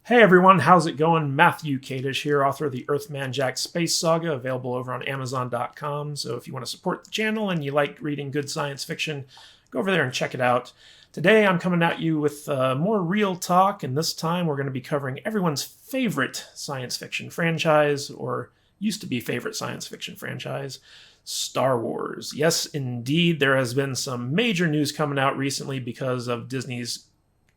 Hey everyone, how's it going? Matthew Kadish here, author of the Earthman Jack Space Saga, available over on Amazon.com. So if you want to support the channel and you like reading good science fiction, go over there and check it out. Today I'm coming at you with more real talk, and this time we're going to be covering everyone's favorite science fiction franchise, or used to be favorite science fiction franchise, Star Wars. Yes, indeed, there has been some major news coming out recently because of Disney's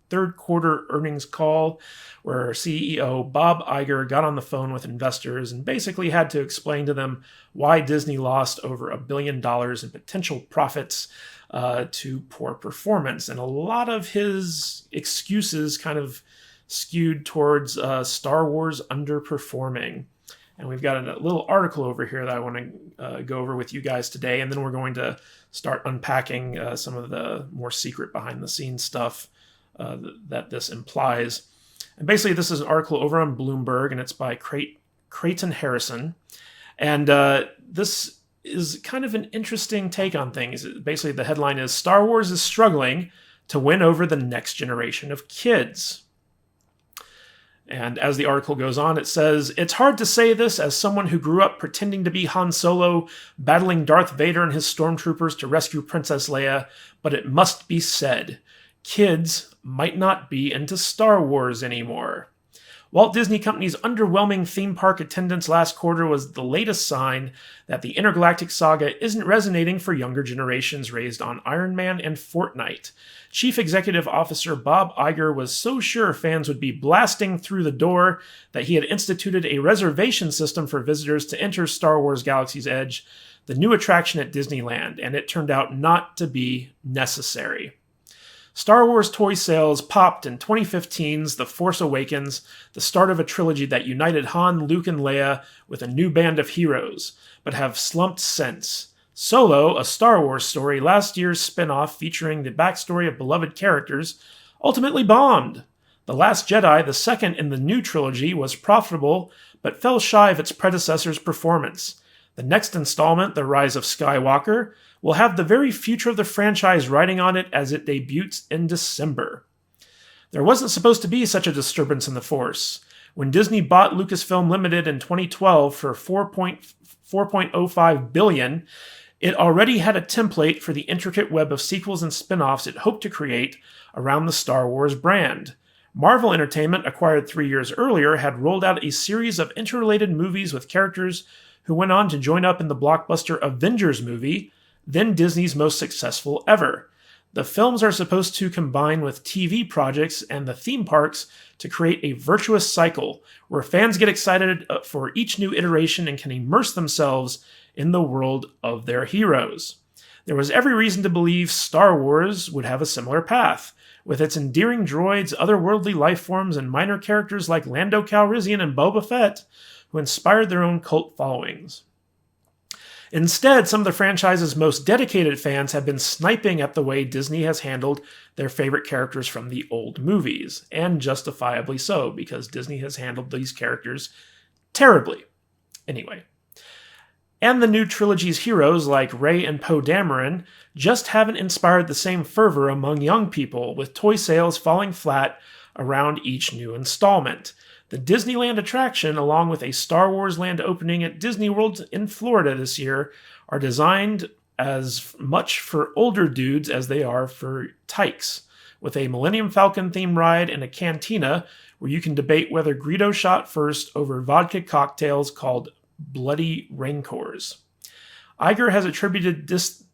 third quarter earnings call, where CEO Bob Iger got on the phone with investors and basically had to explain to them why Disney lost over $1 billion in potential profits to poor performance. And a lot of his excuses kind of skewed towards Star Wars underperforming. And we've got a little article over here that I want to go over with you guys today, and then we're going to start unpacking some of the more secret behind-the-scenes stuff that this implies. And basically, this is an article over on Bloomberg, and it's by Creighton Harrison. And this is kind of an interesting take on things. Basically, the headline is, Star Wars is struggling to win over the next generation of kids. And as the article goes on, it says, it's hard to say this as someone who grew up pretending to be Han Solo, battling Darth Vader and his stormtroopers to rescue Princess Leia, but it must be said, kids might not be into Star Wars anymore. Walt Disney Company's underwhelming theme park attendance last quarter was the latest sign that the intergalactic saga isn't resonating for younger generations raised on Iron Man and Fortnite. Chief Executive Officer Bob Iger was so sure fans would be blasting through the door that he had instituted a reservation system for visitors to enter Star Wars Galaxy's Edge, the new attraction at Disneyland, and it turned out not to be necessary. Star Wars toy sales popped in 2015's The Force Awakens, the start of a trilogy that united Han, Luke, and Leia with a new band of heroes, but have slumped since. Solo, a Star Wars story, last year's spin-off featuring the backstory of beloved characters, ultimately bombed. The Last Jedi, the second in the new trilogy, was profitable, but fell shy of its predecessor's performance. The next installment, The Rise of Skywalker, will have the very future of the franchise riding on it as it debuts in December. There wasn't supposed to be such a disturbance in the Force. When Disney bought Lucasfilm Limited in 2012 for $4.05 billion, it already had a template for the intricate web of sequels and spin-offs it hoped to create around the Star Wars brand. Marvel Entertainment, acquired 3 years earlier, had rolled out a series of interrelated movies with characters who went on to join up in the blockbuster Avengers movie, then Disney's most successful ever. The films are supposed to combine with TV projects and the theme parks to create a virtuous cycle where fans get excited for each new iteration and can immerse themselves in the world of their heroes. There was every reason to believe Star Wars would have a similar path, with its endearing droids, otherworldly life forms, and minor characters like Lando Calrissian and Boba Fett, who inspired their own cult followings. Instead, some of the franchise's most dedicated fans have been sniping at the way Disney has handled their favorite characters from the old movies, and justifiably so, because Disney has handled these characters terribly. Anyway. And the new trilogy's heroes, like Rey and Poe Dameron, just haven't inspired the same fervor among young people, with toy sales falling flat around each new installment. The Disneyland attraction, along with a Star Wars Land opening at Disney World in Florida this year, are designed as much for older dudes as they are for tykes, with a Millennium Falcon themed ride and a cantina where you can debate whether Greedo shot first over vodka cocktails called Bloody Rancors. Iger has attributed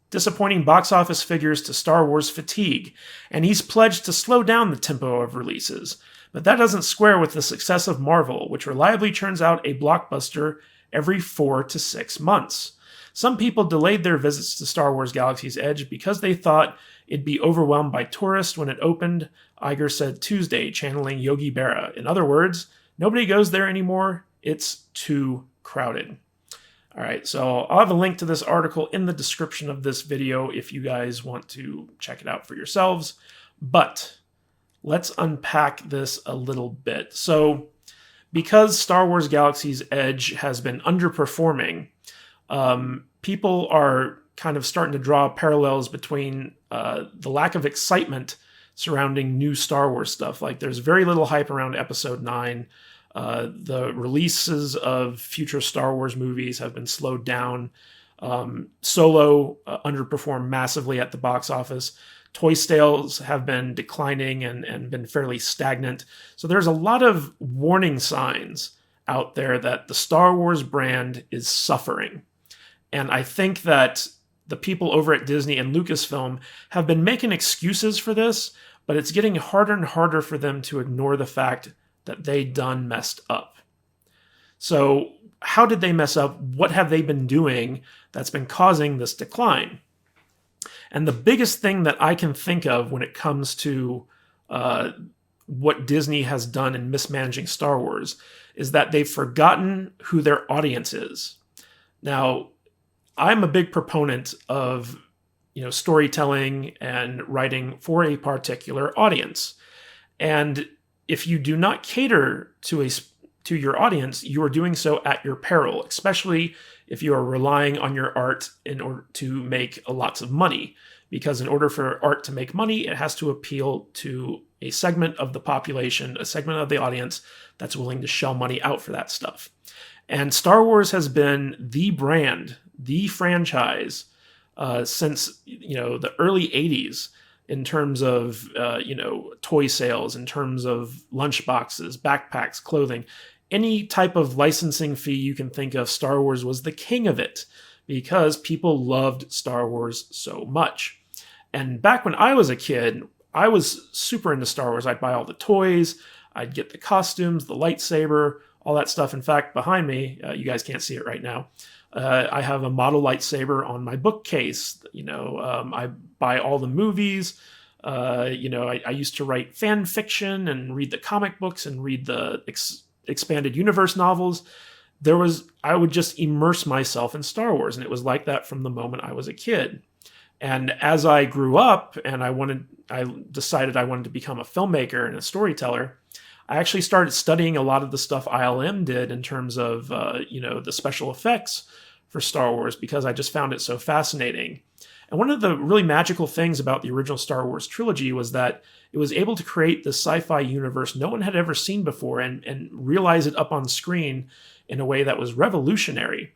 disappointing box office figures to Star Wars fatigue, and he's pledged to slow down the tempo of releases. But that doesn't square with the success of Marvel, which reliably churns out a blockbuster every 4 to 6 months. Some people delayed their visits to Star Wars Galaxy's Edge because they thought it'd be overwhelmed by tourists when it opened, Iger said Tuesday, channeling Yogi Berra. In other words, nobody goes there anymore. It's too crowded. All right, so I'll have a link to this article in the description of this video if you guys want to check it out for yourselves. But let's unpack this a little bit. So, because Star Wars Galaxy's Edge has been underperforming, people are kind of starting to draw parallels between the lack of excitement surrounding new Star Wars stuff. Like, there's very little hype around Episode 9. The releases of future Star Wars movies have been slowed down. Solo underperformed massively at the box office. Toy sales have been declining and been fairly stagnant. So there's a lot of warning signs out there that the Star Wars brand is suffering. And I think that the people over at Disney and Lucasfilm have been making excuses for this, but it's getting harder and harder for them to ignore the fact that they done messed up. So how did they mess up? What have they been doing that's been causing this decline? And the biggest thing that I can think of when it comes to what Disney has done in mismanaging Star Wars is that they've forgotten who their audience is. Now, I'm a big proponent of storytelling and writing for a particular audience. And if you do not cater to your audience, you are doing so at your peril, especially if you are relying on your art in order to make lots of money. Because in order for art to make money, it has to appeal to a segment of the population, a segment of the audience that's willing to shell money out for that stuff. And Star Wars has been the brand, the franchise, since the early 80s in terms of toy sales, in terms of lunchboxes, backpacks, clothing. Any type of licensing fee you can think of, Star Wars was the king of it because people loved Star Wars so much. And back when I was a kid, I was super into Star Wars. I'd buy all the toys, I'd get the costumes, the lightsaber, all that stuff. In fact, behind me, you guys can't see it right now, I have a model lightsaber on my bookcase. I buy all the movies. I used to write fan fiction and read the comic books and read the expanded universe novels. I would just immerse myself in Star Wars, and it was like that from the moment I was a kid. And as I grew up and I decided I wanted to become a filmmaker and a storyteller, I actually started studying a lot of the stuff ILM did in terms of, the special effects for Star Wars, because I just found it so fascinating. And one of the really magical things about the original Star Wars trilogy was that it was able to create this sci-fi universe no one had ever seen before and realize it up on screen in a way that was revolutionary.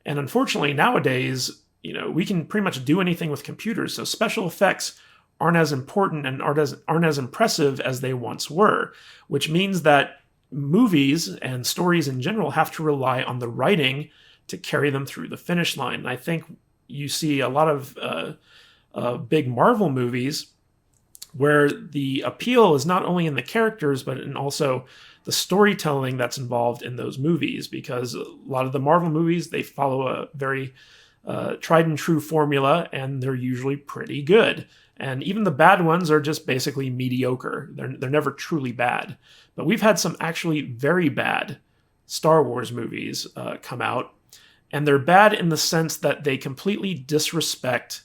And unfortunately, nowadays, we can pretty much do anything with computers. So special effects aren't as important and aren't as impressive as they once were, which means that movies and stories in general have to rely on the writing to carry them through the finish line. And I think you see a lot of big Marvel movies where the appeal is not only in the characters, but in also the storytelling that's involved in those movies. Because a lot of the Marvel movies, they follow a very tried and true formula, and they're usually pretty good. And even the bad ones are just basically mediocre. They're never truly bad. But we've had some actually very bad Star Wars movies come out. And they're bad in the sense that they completely disrespect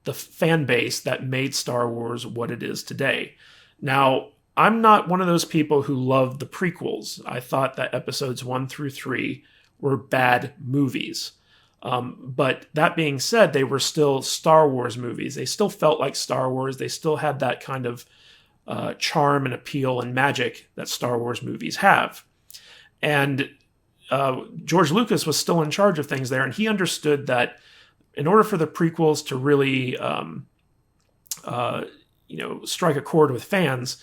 the fan base that made Star Wars what it is today. Now, I'm not one of those people who loved the prequels. I thought that episodes 1 through 3 were bad movies. But that being said, they were still Star Wars movies. They still felt like Star Wars. They still had that kind of charm and appeal and magic that Star Wars movies have. And George Lucas was still in charge of things there, and he understood that in order for the prequels to really strike a chord with fans,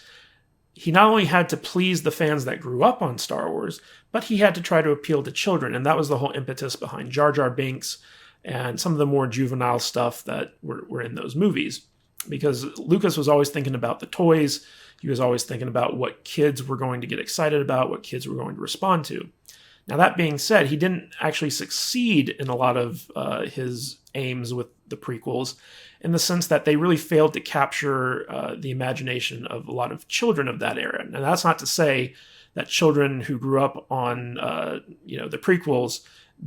he not only had to please the fans that grew up on Star Wars, but he had to try to appeal to children. And that was the whole impetus behind Jar Jar Binks and some of the more juvenile stuff that were in those movies. Because Lucas was always thinking about the toys. He was always thinking about what kids were going to get excited about, what kids were going to respond to. Now, that being said, he didn't actually succeed in a lot of his aims with the prequels, in the sense that they really failed to capture the imagination of a lot of children of that era. Now, that's not to say that children who grew up on the prequels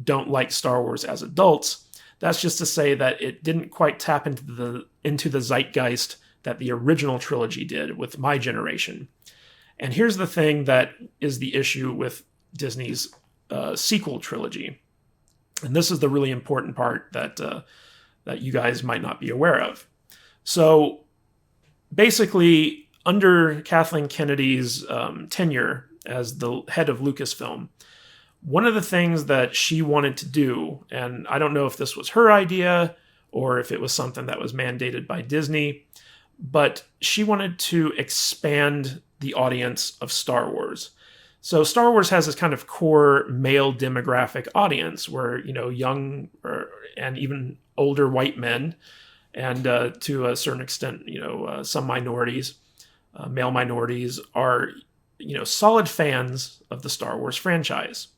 don't like Star Wars as adults. That's just to say that it didn't quite tap into the zeitgeist that the original trilogy did with my generation. And here's the thing that is the issue with Disney's sequel trilogy. And this is the really important part that you guys might not be aware of. So basically, under Kathleen Kennedy's tenure as the head of Lucasfilm, one of the things that she wanted to do, and I don't know if this was her idea or if it was something that was mandated by Disney, but she wanted to expand the audience of Star Wars. So Star Wars has this kind of core male demographic audience where, young and even older white men, and to a certain extent, some minorities, male minorities, are, solid fans of the Star Wars franchise.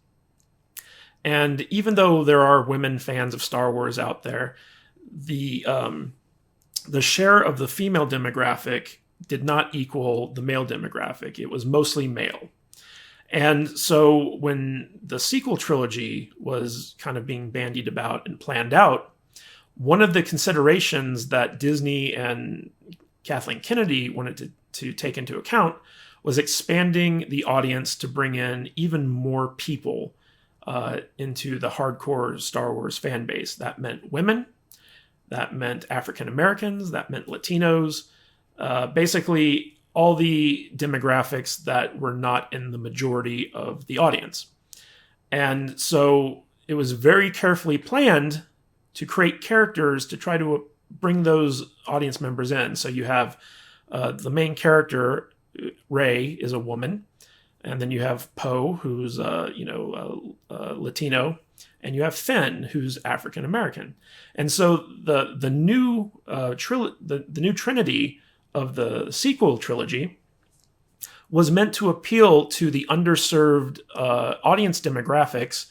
And even though there are women fans of Star Wars out there, the share of the female demographic did not equal the male demographic. It was mostly male. And so when the sequel trilogy was kind of being bandied about and planned out, one of the considerations that Disney and Kathleen Kennedy wanted to take into account was expanding the audience to bring in even more people into the hardcore Star Wars fan base. That meant women, that meant African Americans, that meant Latinos, basically all the demographics that were not in the majority of the audience. And so it was very carefully planned to create characters to try to bring those audience members in. So you have the main character, Rey, is a woman. And then you have Poe, who's Latino, and you have Finn, who's African American. And so the new new Trinity of the sequel trilogy was meant to appeal to the underserved audience demographics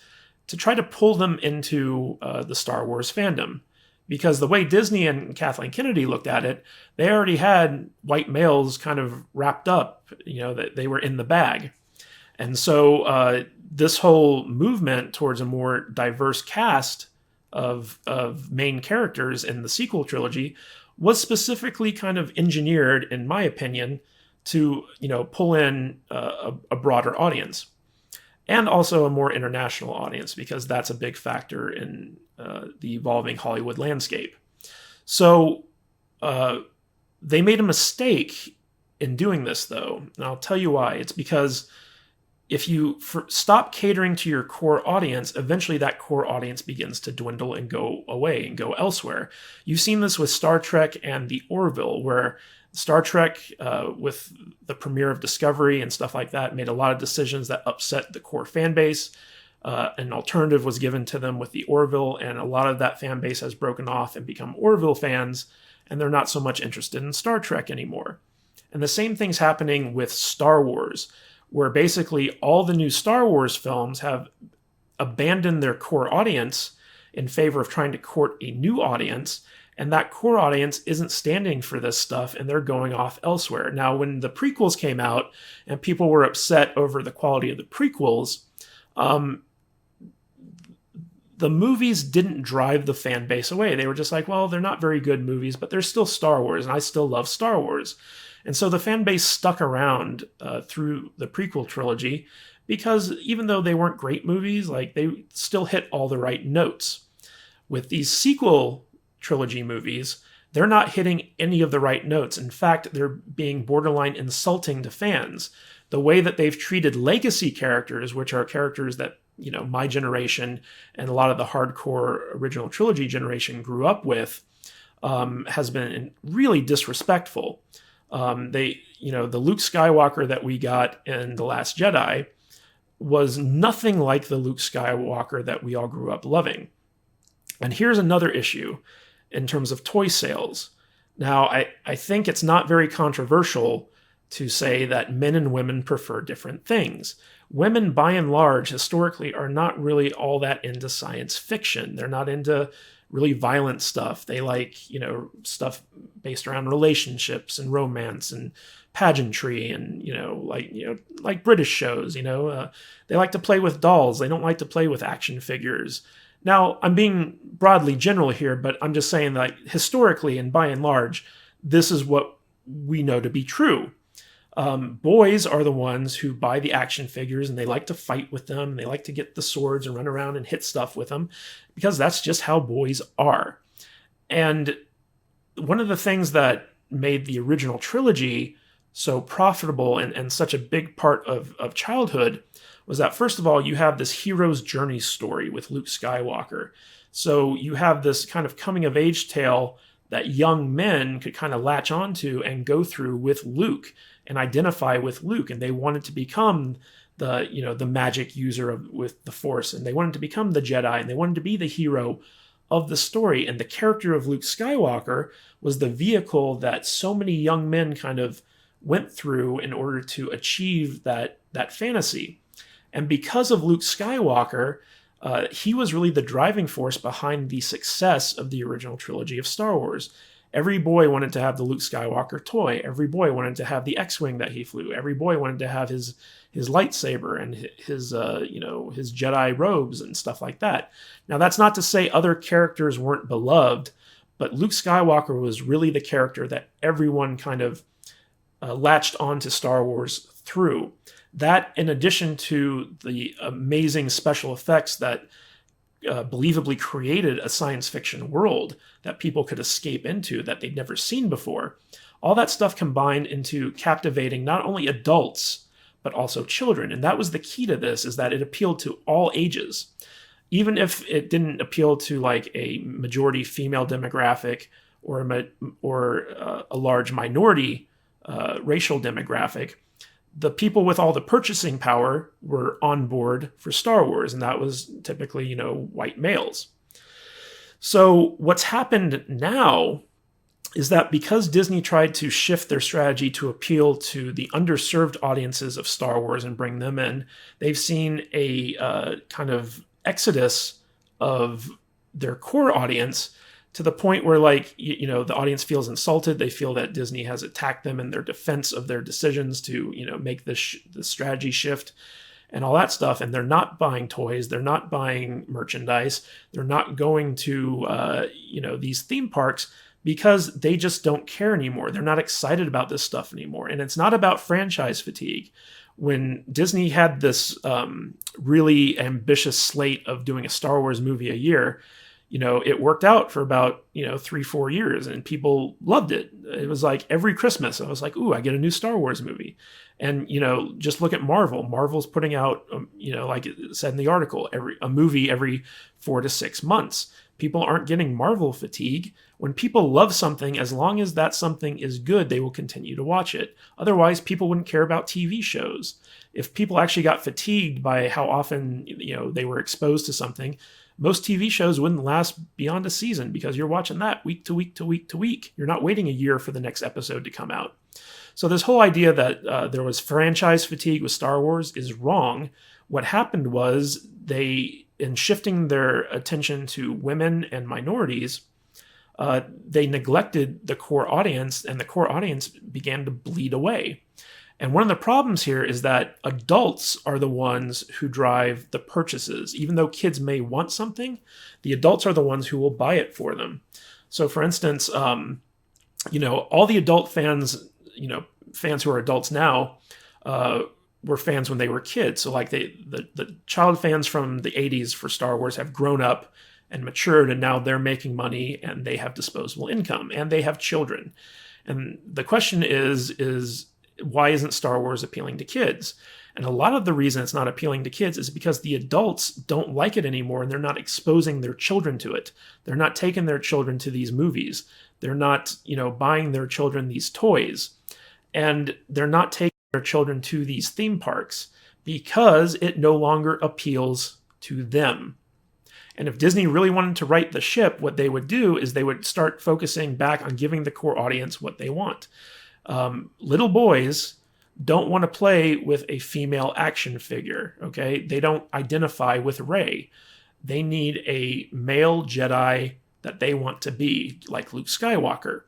to try to pull them into the Star Wars fandom. Because the way Disney and Kathleen Kennedy looked at it, they already had white males kind of wrapped up, that they were in the bag. And so this whole movement towards a more diverse cast of main characters in the sequel trilogy was specifically kind of engineered, in my opinion, to pull in a broader audience. And also a more international audience, because that's a big factor in the evolving Hollywood landscape. So they made a mistake in doing this, though. And I'll tell you why. It's because if you stop catering to your core audience, eventually that core audience begins to dwindle and go away and go elsewhere. You've seen this with Star Trek and the Orville, where Star Trek, with the premiere of Discovery and stuff like that, made a lot of decisions that upset the core fan base. An alternative was given to them with the Orville, and a lot of that fan base has broken off and become Orville fans, and they're not so much interested in Star Trek anymore. And the same thing's happening with Star Wars, where basically all the new Star Wars films have abandoned their core audience in favor of trying to court a new audience, and that core audience isn't standing for this stuff, and they're going off elsewhere. Now, when the prequels came out and people were upset over the quality of the prequels, the movies didn't drive the fan base away. They were just like, well, they're not very good movies, but they're still Star Wars, and I still love Star Wars. And so the fan base stuck around through the prequel trilogy, because even though they weren't great movies, they still hit all the right notes. With these sequel trilogy movies, they're not hitting any of the right notes. In fact, they're being borderline insulting to fans. The way that they've treated legacy characters, which are characters that my generation and a lot of the hardcore original trilogy generation grew up with, has been really disrespectful. The Luke Skywalker that we got in The Last Jedi was nothing like the Luke Skywalker that we all grew up loving. And here's another issue in terms of toy sales. Now, I think it's not very controversial to say that men and women prefer different things. Women, by and large, historically, are not really all that into science fiction. They're not into really violent stuff. They like, stuff based around relationships and romance and pageantry and, like British shows, they like to play with dolls. They don't like to play with action figures. Now, I'm being broadly general here, but I'm just saying that historically and by and large, this is what we know to be true. Boys are the ones who buy the action figures, and they like to fight with them, and they like to get the swords and run around and hit stuff with them, because that's just how boys are. And one of the things that made the original trilogy so profitable and such a big part of childhood was that, first of all, you have this hero's journey story with Luke Skywalker. So you have this kind of coming of age tale that young men could kind of latch onto and go through with Luke and identify with Luke. And they wanted to become the magic user with the Force, and they wanted to become the Jedi, and they wanted to be the hero of the story. And the character of Luke Skywalker was the vehicle that so many young men kind of went through in order to achieve that fantasy. And because of Luke Skywalker, he was really the driving force behind the success of the original trilogy of Star Wars. Every boy wanted to have the Luke Skywalker toy. Every boy wanted to have the X-Wing that he flew. Every boy wanted to have his lightsaber and his Jedi robes and stuff like that. Now, that's not to say other characters weren't beloved, but Luke Skywalker was really the character that everyone kind of latched onto Star Wars through. That, in addition to the amazing special effects that believably created a science fiction world that people could escape into that they'd never seen before, all that stuff combined into captivating not only adults, but also children. And that was the key to this, is that it appealed to all ages. Even if it didn't appeal to like a majority female demographic or a large minority racial demographic, the people with all the purchasing power were on board for Star Wars, and that was typically, white males. So what's happened now is that because Disney tried to shift their strategy to appeal to the underserved audiences of Star Wars and bring them in, they've seen a kind of exodus of their core audience, to the point where, the audience feels insulted. They feel that Disney has attacked them in their defense of their decisions to, make this strategy shift and all that stuff. And they're not buying toys. They're not buying merchandise. They're not going to, these theme parks because they just don't care anymore. They're not excited about this stuff anymore. And it's not about franchise fatigue. When Disney had this really ambitious slate of doing a Star Wars movie a year, it worked out for about, 3-4 years, and people loved it. It was like every Christmas, I was like, ooh, I get a new Star Wars movie. And, just look at Marvel. Marvel's putting out, like it said in the article, a movie every 4 to 6 months. People aren't getting Marvel fatigue. When people love something, as long as that something is good, they will continue to watch it. Otherwise, people wouldn't care about TV shows. If people actually got fatigued by how often, they were exposed to something, most TV shows wouldn't last beyond a season, because you're watching that week to week to week to week. You're not waiting a year for the next episode to come out. So this whole idea that there was franchise fatigue with Star Wars is wrong. What happened was in shifting their attention to women and minorities, they neglected the core audience, and the core audience began to bleed away. And one of the problems here is that adults are the ones who drive the purchases. Even though kids may want something, the adults are the ones who will buy it for them. So for instance, all the adult fans, fans who are adults now, were fans when they were kids. So like the child fans from the 80s for Star Wars have grown up and matured, and now they're making money and they have disposable income and they have children. And the question is why isn't Star Wars appealing to kids? And a lot of the reason it's not appealing to kids is because the adults don't like it anymore, and they're not exposing their children to it. They're not taking their children to these movies. They're not, buying their children these toys. And they're not taking their children to these theme parks because it no longer appeals to them. And if Disney really wanted to right the ship, what they would do is they would start focusing back on giving the core audience what they want. Little boys don't want to play with a female action figure, okay? They don't identify with Rey. They need a male Jedi that they want to be, like Luke Skywalker.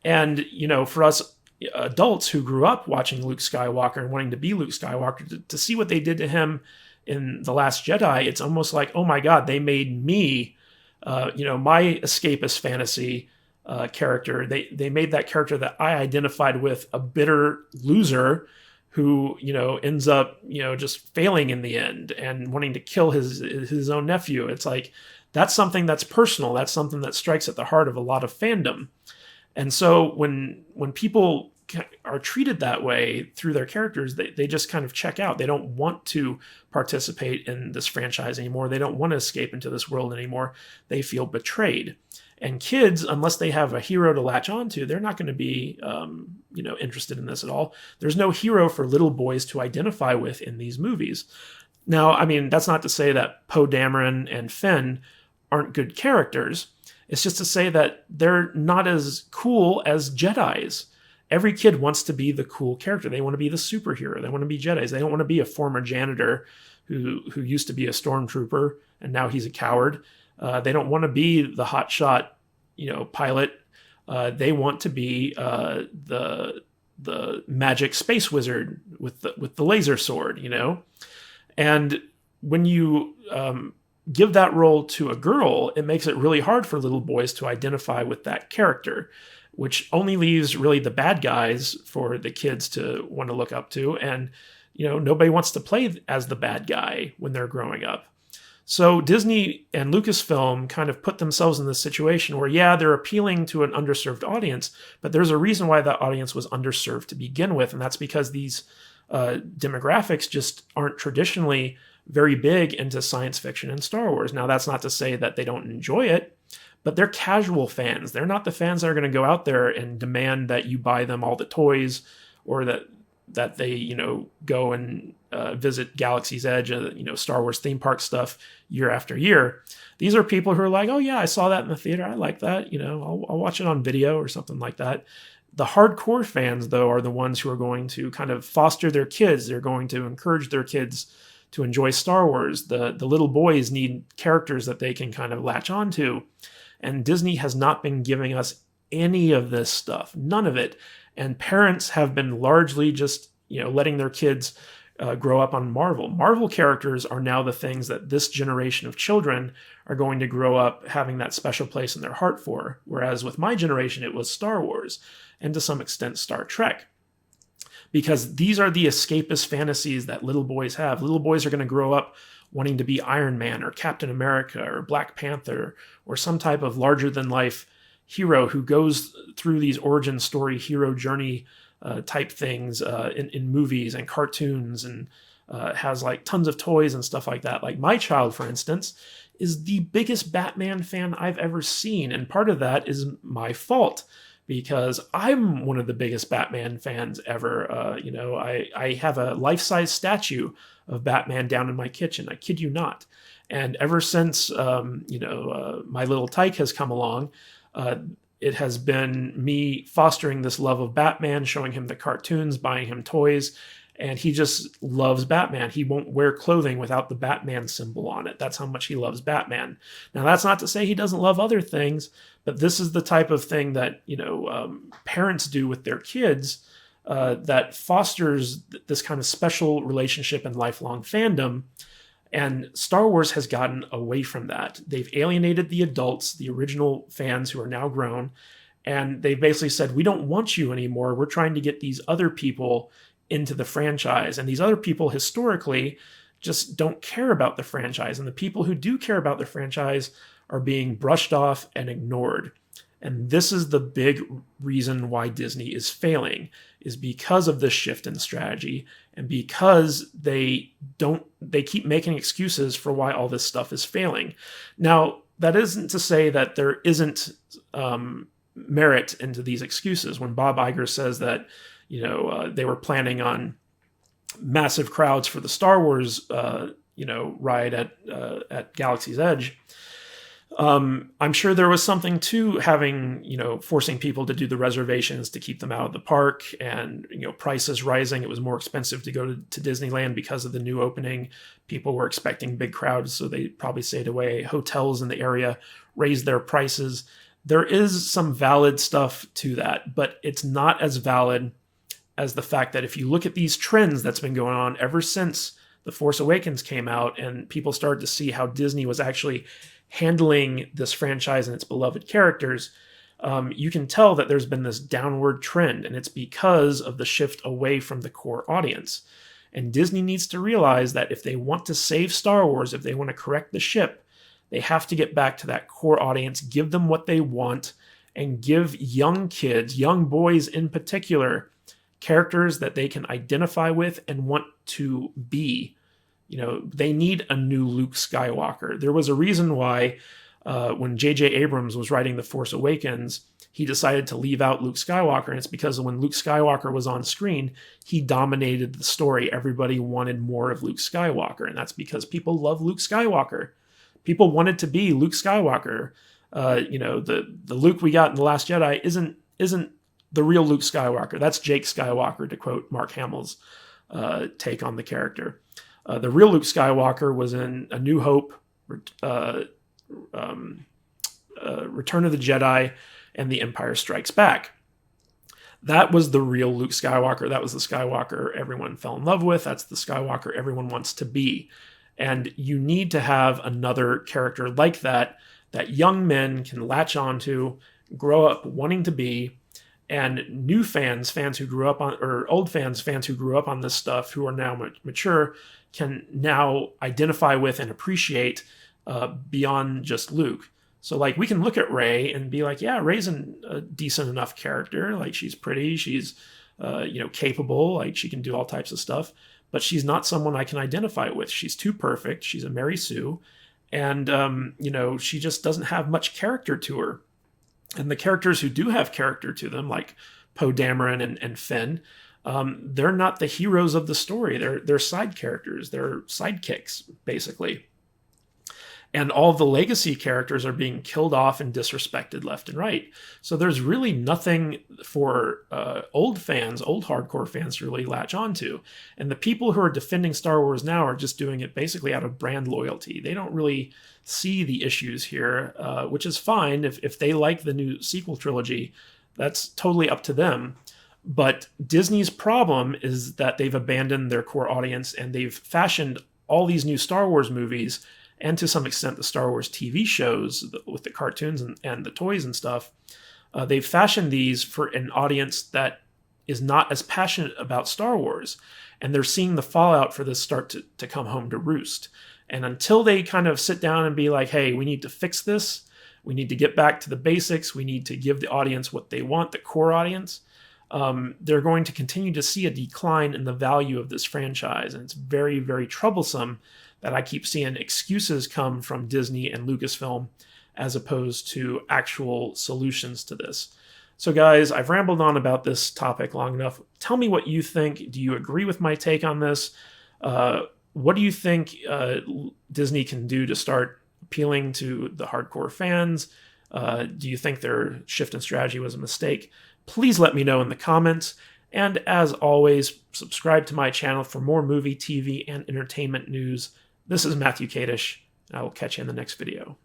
And, for us adults who grew up watching Luke Skywalker and wanting to be Luke Skywalker, to see what they did to him in The Last Jedi, it's almost like, oh my God, they made me, my escapist fantasy character. They made that character that I identified with, a bitter loser who, ends up, just failing in the end and wanting to kill his own nephew. It's like, that's something that's personal. That's something that strikes at the heart of a lot of fandom. And so when people are treated that way through their characters, they just kind of check out. They don't want to participate in this franchise anymore. They don't want to escape into this world anymore. They feel betrayed. And kids, unless they have a hero to latch onto, they're not going to be, interested in this at all. There's no hero for little boys to identify with in these movies. Now, I mean, that's not to say that Poe Dameron and Finn aren't good characters. It's just to say that they're not as cool as Jedis. Every kid wants to be the cool character. They want to be the superhero. They want to be Jedis. They don't want to be a former janitor who used to be a stormtrooper and now he's a coward. They don't want to be the hotshot, pilot. They want to be the magic space wizard with the laser sword, And when you give that role to a girl, it makes it really hard for little boys to identify with that character, which only leaves really the bad guys for the kids to want to look up to. And, nobody wants to play as the bad guy when they're growing up. So Disney and Lucasfilm kind of put themselves in this situation where, yeah, they're appealing to an underserved audience, but there's a reason why that audience was underserved to begin with. And that's because these demographics just aren't traditionally very big into science fiction and Star Wars. Now, that's not to say that they don't enjoy it, but they're casual fans. They're not the fans that are going to go out there and demand that you buy them all the toys, or that they, go and visit Galaxy's Edge, Star Wars theme park stuff year after year. These are people who are like, oh yeah, I saw that in the theater. I like that. I'll watch it on video or something like that. The hardcore fans, though, are the ones who are going to kind of foster their kids. They're going to encourage their kids to enjoy Star Wars. The little boys need characters that they can kind of latch onto. And Disney has not been giving us any of this stuff, none of it. And parents have been largely just, letting their kids grow up on Marvel. Marvel characters are now the things that this generation of children are going to grow up having that special place in their heart for. Whereas with my generation, it was Star Wars and to some extent Star Trek. Because these are the escapist fantasies that little boys have. Little boys are going to grow up wanting to be Iron Man or Captain America or Black Panther or some type of larger-than-life hero who goes through these origin story, hero journey type things in movies and cartoons, and has like tons of toys and stuff like that. Like my child, for instance, is the biggest Batman fan I've ever seen. And part of that is my fault, because I'm one of the biggest Batman fans ever. I have a life-size statue of Batman down in my kitchen. I kid you not. And ever since, my little tyke has come along, it has been me fostering this love of Batman, showing him the cartoons, buying him toys, and he just loves Batman. He won't wear clothing without the Batman symbol on it. That's how much he loves Batman. Now, that's not to say he doesn't love other things, but this is the type of thing that, parents do with their kids that fosters this kind of special relationship and lifelong fandom. And Star Wars has gotten away from that. They've alienated the adults, the original fans who are now grown, and they basically said, we don't want you anymore. We're trying to get these other people into the franchise. And these other people historically just don't care about the franchise. And the people who do care about the franchise are being brushed off and ignored. And this is the big reason why Disney is failing, is because of this shift in strategy and because they keep making excuses for why all this stuff is failing. Now, that isn't to say that there isn't merit into these excuses. When Bob Iger says that, they were planning on massive crowds for the Star Wars, ride at Galaxy's Edge, I'm sure there was something to having, forcing people to do the reservations to keep them out of the park, and, prices rising. It was more expensive to go to Disneyland because of the new opening. People were expecting big crowds, so they probably stayed away. Hotels in the area raised their prices. There is some valid stuff to that, but it's not as valid as the fact that if you look at these trends that's been going on ever since The Force Awakens came out and people started to see how Disney was actually handling this franchise and its beloved characters, you can tell that there's been this downward trend, and it's because of the shift away from the core audience. And Disney needs to realize that if they want to save Star Wars, if they want to correct the ship, they have to get back to that core audience, give them what they want, and give young kids, young boys in particular, characters that they can identify with and want to be. You know, they need a new Luke Skywalker. There was a reason why when J.J. Abrams was writing The Force Awakens, he decided to leave out Luke Skywalker, and it's because when Luke Skywalker was on screen, he dominated the story. Everybody wanted more of Luke Skywalker, and that's because people love Luke Skywalker. People wanted to be Luke Skywalker. You know, the Luke we got in The Last Jedi isn't the real Luke Skywalker. That's Jake Skywalker, to quote Mark Hamill's take on the character. The real Luke Skywalker was in A New Hope, Return of the Jedi, and The Empire Strikes Back. That was the real Luke Skywalker. That was the Skywalker everyone fell in love with. That's the Skywalker everyone wants to be. And you need to have another character like that young men can latch onto, grow up wanting to be, and new fans who grew up on, or old fans who grew up on this stuff, who are now mature, can now identify with and appreciate beyond just Luke. So, like, we can look at Rey and be like, yeah, Rey's a decent enough character. Like, she's pretty, she's, capable, like, she can do all types of stuff. But she's not someone I can identify with. She's too perfect. She's a Mary Sue. And, she just doesn't have much character to her. And the characters who do have character to them, like Poe Dameron and Finn, they're not the heroes of the story. They're side characters. They're sidekicks, basically. And all the legacy characters are being killed off and disrespected left and right. So there's really nothing for old hardcore fans to really latch onto. And the people who are defending Star Wars now are just doing it basically out of brand loyalty. They don't really see the issues here, which is fine. If they like the new sequel trilogy, that's totally up to them. But Disney's problem is that they've abandoned their core audience, and they've fashioned all these new Star Wars movies, and to some extent the Star Wars TV shows with the cartoons and the toys and stuff. They've fashioned these for an audience that is not as passionate about Star Wars. And they're seeing the fallout for this start to come home to roost. And until they kind of sit down and be like, hey, we need to fix this. We need to get back to the basics. We need to give the audience what they want, the core audience. They're going to continue to see a decline in the value of this franchise. And it's very, very troublesome that I keep seeing excuses come from Disney and Lucasfilm as opposed to actual solutions to this. So guys, I've rambled on about this topic long enough. Tell me what you think. Do you agree with my take on this? What do you think Disney can do to start appealing to the hardcore fans? Do you think their shift in strategy was a mistake? Please let me know in the comments. And as always, subscribe to my channel for more movie, TV, and entertainment news. This is Matthew Kadish, and I will catch you in the next video.